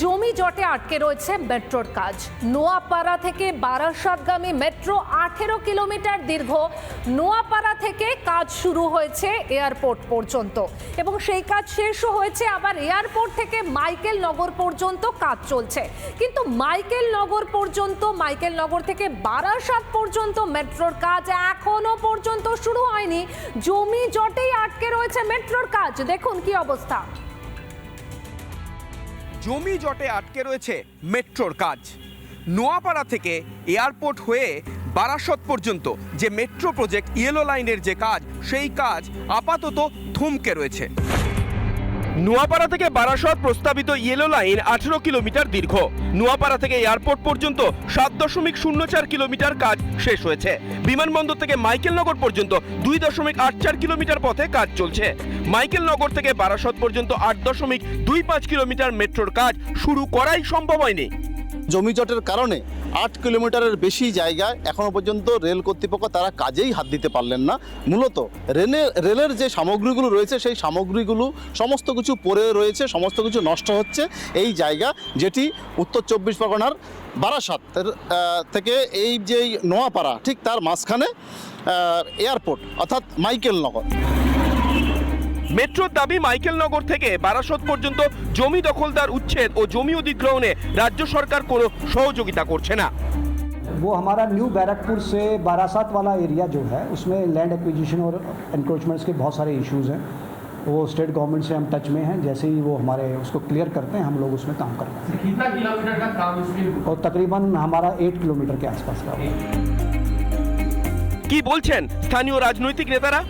জমি জটে আটকে রয়েছে মেট্রোর কাজ। নোয়াপাড়া থেকে বারাসাতগামী মেট্রো 18 কিলোমিটার দীর্ঘ। নোয়াপাড়া থেকে কাজ শুরু হয়েছে এয়ারপোর্ট পর্যন্ত এবং সেই কাজ শেষও হয়েছে। আবার এয়ারপোর্ট থেকে মাইকেল নগর পর্যন্ত কাজ চলছে, কিন্তু মাইকেল নগর থেকে বারাসাত পর্যন্ত মেট্রোর কাজ এখনো পর্যন্ত শুরু হয়নি। জমি জটেই আটকে রয়েছে মেট্রোর কাজ। দেখুন কি অবস্থা। জমি জটে আটকে রয়েছে মেট্রোর কাজ। নোয়াপাড়া থেকে এয়ারপোর্ট হয়ে বারাসত পর্যন্ত যে মেট্রো প্রজেক্ট ইয়েলো লাইনের যে কাজ, সেই কাজ আপাতত থমকে রয়েছে। নোয়াপাড়া থেকে বারাসত প্রস্তাবিত ইয়েলো লাইন 18 কিলোমিটার দীর্ঘ। নোয়াপাড়া থেকে এয়ারপোর্ট পর্যন্ত 7.04 কিলোমিটার কাজ শেষ হয়েছে। বিমানবন্দর থেকে মাইকেল নগর পর্যন্ত 2.84 কিলোমিটার পথে কাজ চলছে। মাইকেল নগর থেকে বারাসত পর্যন্ত 8.25 কিলোমিটার মেট্রোর কাজ শুরু করাই সম্ভব হয়নি। জমি জটের কারণে 8 কিলোমিটারের বেশি জায়গায় এখনো পর্যন্ত রেল কর্তৃপক্ষ তারা কাজেই হাত দিতে পারলেন না। মূলত রেলের যে সামগ্রীগুলো রয়েছে সেই সামগ্রীগুলো সমস্ত কিছু পড়ে রয়েছে, সমস্ত কিছু নষ্ট হচ্ছে। এই জায়গা যেটি উত্তর 24 পরগনার বারাসাতের থেকে এই যে নোয়াপাড়া, ঠিক তার মাঝখানে এয়ারপোর্ট অর্থাৎ মাইকেল নগর। মেট্রোর দাবি মাইকেল নগর থেকে বারাসত পর্যন্ত জমি দখলদার উচ্ছেদ ও জমি অধিগ্রহণে রাজ্য সরকার কোনো সহযোগিতা করছে না। वो हमारा न्यू बैरकपुर से बारासात वाला एरिया जो है उसमें लैंड एक्विजिशन और एनक्रोचमेंट्स के बहुत सारे इश्यूज हैं। वो स्टेट गवर्नमेंट से हम टच में हैं। जैसे ही वो हमारे उसको क्लियर करते हैं हम लोग उसमें काम करते हैं। कितना किलोमीटर का काम इसमें? और तकरीबन हमारा 8 किलोमीटर के आसपास का। কি বলছেন স্থানীয় রাজনৈতিক নেতারা?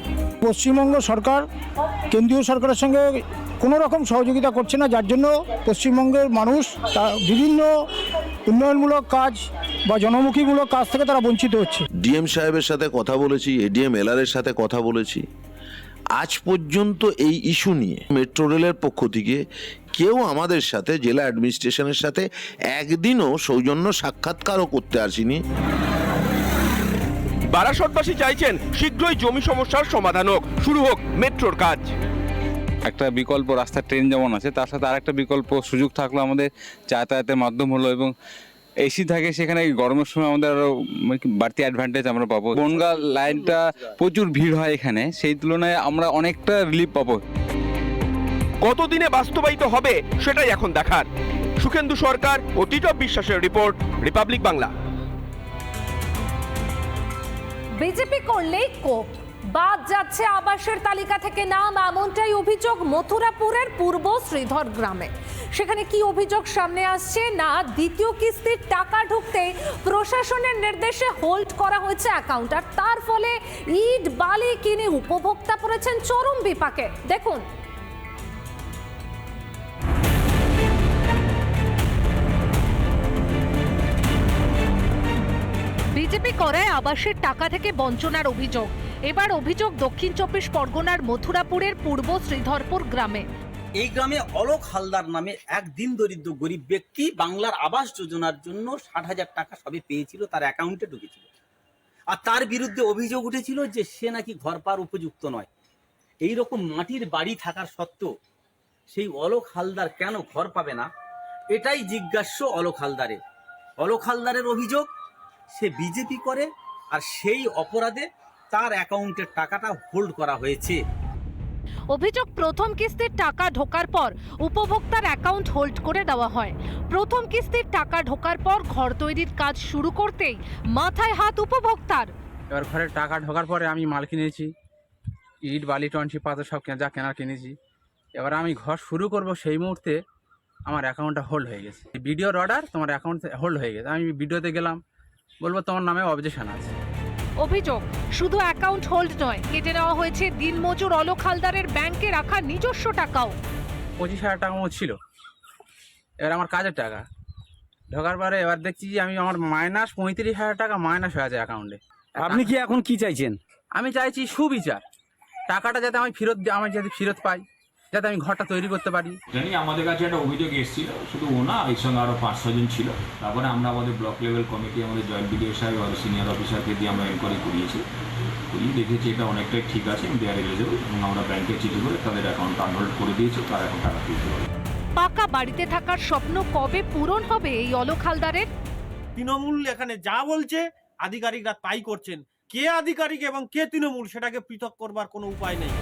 পশ্চিমবঙ্গ সরকার কেন্দ্রীয় সরকারের সঙ্গে কোনো রকম সহযোগিতা করছে না, যার জন্য পশ্চিমবঙ্গের মানুষ বিভিন্ন উন্নয়নমূলক কাজ বা জনমুখীমূলক কাজ থেকে তারা বঞ্চিত হচ্ছে। ডিএম সাহেবের সাথে কথা বলেছি, এডিএম এলআরের সাথে কথা বলেছি। আজ পর্যন্ত এই ইস্যু নিয়ে মেট্রো রেলের পক্ষ থেকে কেউ আমাদের সাথে, জেলা অ্যাডমিনিস্ট্রেশনের সাথে একদিনও সৌজন্য সাক্ষাৎকারও করতে আসেনি। বারাসতবাসী চাইছেন শীঘ্রই জমি সমস্যার সমাধান হোক, শুরু হোক মেট্রোর কাজ। একটা বিকল্প রাস্তা, ট্রেন যেমন আছে তার সাথে আর একটা বিকল্প সুযোগ থাকলো, আমাদের যাতায়াতের মাধ্যম হলো, এবং এসি থাকে সেখানে গরমের সময় আমাদের আরো বাড়তি অ্যাডভান্টেজ আমরা পাবো। বনগা লাইনটা প্রচুর ভিড় হয় এখানে, সেই তুলনায় আমরা অনেকটা রিলিফ পাবো। কতদিনে বাস্তবায়িত হবে সেটাই এখন দেখার। সুখেন্দু সরকার ও টিটপ বিশ্বাসের রিপোর্ট, রিপাবলিক বাংলা। বিজেপি করলেই কোপ, বাদ যাচ্ছে আবাসের তালিকা থেকে নাম, এমনটাই অভিযোগ মথুরাপুরের পূর্ব শ্রীধর গ্রামে। সেখানে কি অভিযোগ সামনে আসছে না, দ্বিতীয় কিস্তির টাকা ঢুকতেই প্রশাসনের নির্দেশে হোল্ড করা হয়েছে অ্যাকাউন্ট, আর তার ফলে ইট বালি কিনে উপভোক্তা পড়েছেন চরম বিপাকে। দেখুন। বিজেপি করায় আবাসের টাকা থেকে বঞ্চনার অভিযোগ। এবার অভিযোগ দক্ষিণ 24 পরগনার মথুরাপুরের পূর্ব শ্রীধরপুর গ্রামে। এই গ্রামে অলোক হালদার নামে এক দিন দরিদ্র গরিব ব্যক্তি বাংলার আবাস যোজনার জন্য 60,000 টাকা সবে পেয়েছিল, তার অ্যাকাউন্টে ঢুকেছিল। আর তার বিরুদ্ধে অভিযোগ উঠেছিল যে সে নাকি ঘর পাওয়ার উপযুক্ত নয়। এই রকম মাটির বাড়ি থাকার সত্ত্বেও সেই অলোক হালদার কেন ঘর পাবে না, এটাই জিজ্ঞাস্য অলোক হালদারের অভিযোগ সে বিজেপি করে, আর সেই অপরাধে তার অ্যাকাউন্টের টাকাটা হোল্ড করা হয়েছে। অভিযোগ প্রথম কিস্তির টাকা ঢোকার পর উপভোক্তার অ্যাকাউন্ট হোল্ড করে দেওয়া হয়। প্রথম কিস্তির টাকা ঢোকার পর ঘর তৈরির কাজ শুরু করতেই মাথায় হাত উপভোক্তার। এবার ঘরে টাকা ঢোকার পরে আমি মাল কিনেছি, ইট বালি টনসি পাতা সব যা কেনার কিনেছি। এবার আমি ঘর শুরু করব, সেই মুহূর্তে আমার অ্যাকাউন্টটা হোল্ড হয়ে গেছে। ভিডিওর অর্ডার, তোমার অ্যাকাউন্ট হোল্ড হয়ে গেছে। আমি ভিডিওতে গেলাম, বলবো তোমার নামে অবজেকশন আছে। অভিযোগ শুধু অ্যাকাউন্ট হোল্ড নয়, কেটে নেওয়া হয়েছে দিনমজুর অলোক হালদারের ব্যাংকে রাখা নিজস্ব টাকাও। 25,000 টাকা মতো ছিল। এবার আমার কাজের টাকা ঢোকার পরে এবার দেখছি যে আমি আমার মাইনাস 35,000 টাকা মাইনাস হয়ে আছে অ্যাকাউন্টে। আপনি কি এখন কি চাইছেন? আমি চাইছি সুবিচার, টাকাটা যাতে আমি ফেরত পাই, যাতে আমি ঘরটা তৈরি করতে পারি। জানি আমাদের কাছে একটা অভিযোগ এসেছিল, শুধু ও না, এর সঙ্গে আরও 5-6 জন ছিল। তারপরে আমরা আমাদের ব্লক লেভেল কমিটি, আমাদের জয়েন্ট বিডিও সাহেব আর সিনিয়র অফিসারকে দিয়ে আমরা এনকোয়ারি করিয়েছি। দেখেছি এটা অনেকটাই ঠিক আছে, দেয়ার এলিজিবল, এবং আমরা ব্যাংকে চিঠি করে তাদের অ্যাকাউন্ট আনহোল্ড করে দিয়েছি, তারা এখন টাকা তুলতে পারে। পাকা বাড়িতে থাকার স্বপ্ন কবে পূরণ হবে এই অলোক হালদারের? তৃণমূল এখানে যা বলছে আধিকারিকরা তাই করছেন। কে আধিকারিক এবং কে তৃণমূল সেটাকে পৃথক করবার কোনো উপায় নেই।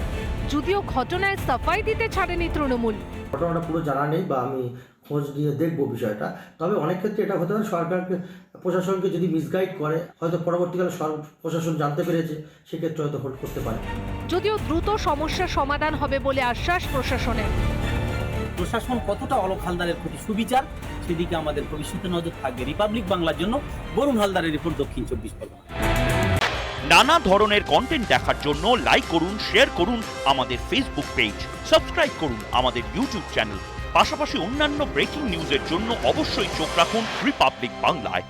যদিও ঘটনায় সাফাই দিতে ছাড়েনি তৃণমূল। ঘটনাটা পুরো জানা নেই বা আমি খোঁজ নিয়ে দেখবো বিষয়টা। তবে অনেক ক্ষেত্রে এটা হতে পারে সরকারকে, প্রশাসনকে যদি মিসগাইড করে, হয়তো পরবর্তীকালে প্রশাসন জানতে পেরেছে, সেক্ষেত্রে হয়তো হোল্ড করতে পারে। যদিও দ্রুত সমস্যার সমাধান হবে বলে আশ্বাস প্রশাসনের। প্রশাসন কতটা অলোক হালদারের প্রতি সুবিচার, সেদিকে আমাদের ভবিষ্যতে নজর থাকবে। রিপাবলিক বাংলার জন্য বরুণ হালদারের রিপোর্ট, দক্ষিণ 24 পরগনা। নানা ধরনের কন্টেন্ট দেখার জন্য লাইক করুন, শেয়ার করুন আমাদের ফেসবুক পেজ, সাবস্ক্রাইব করুন আমাদের ইউটিউব চ্যানেল। পাশাপাশি অন্যান্য ব্রেকিং নিউজের জন্য অবশ্যই চোখ রাখুন রিপাবলিক বাংলায়।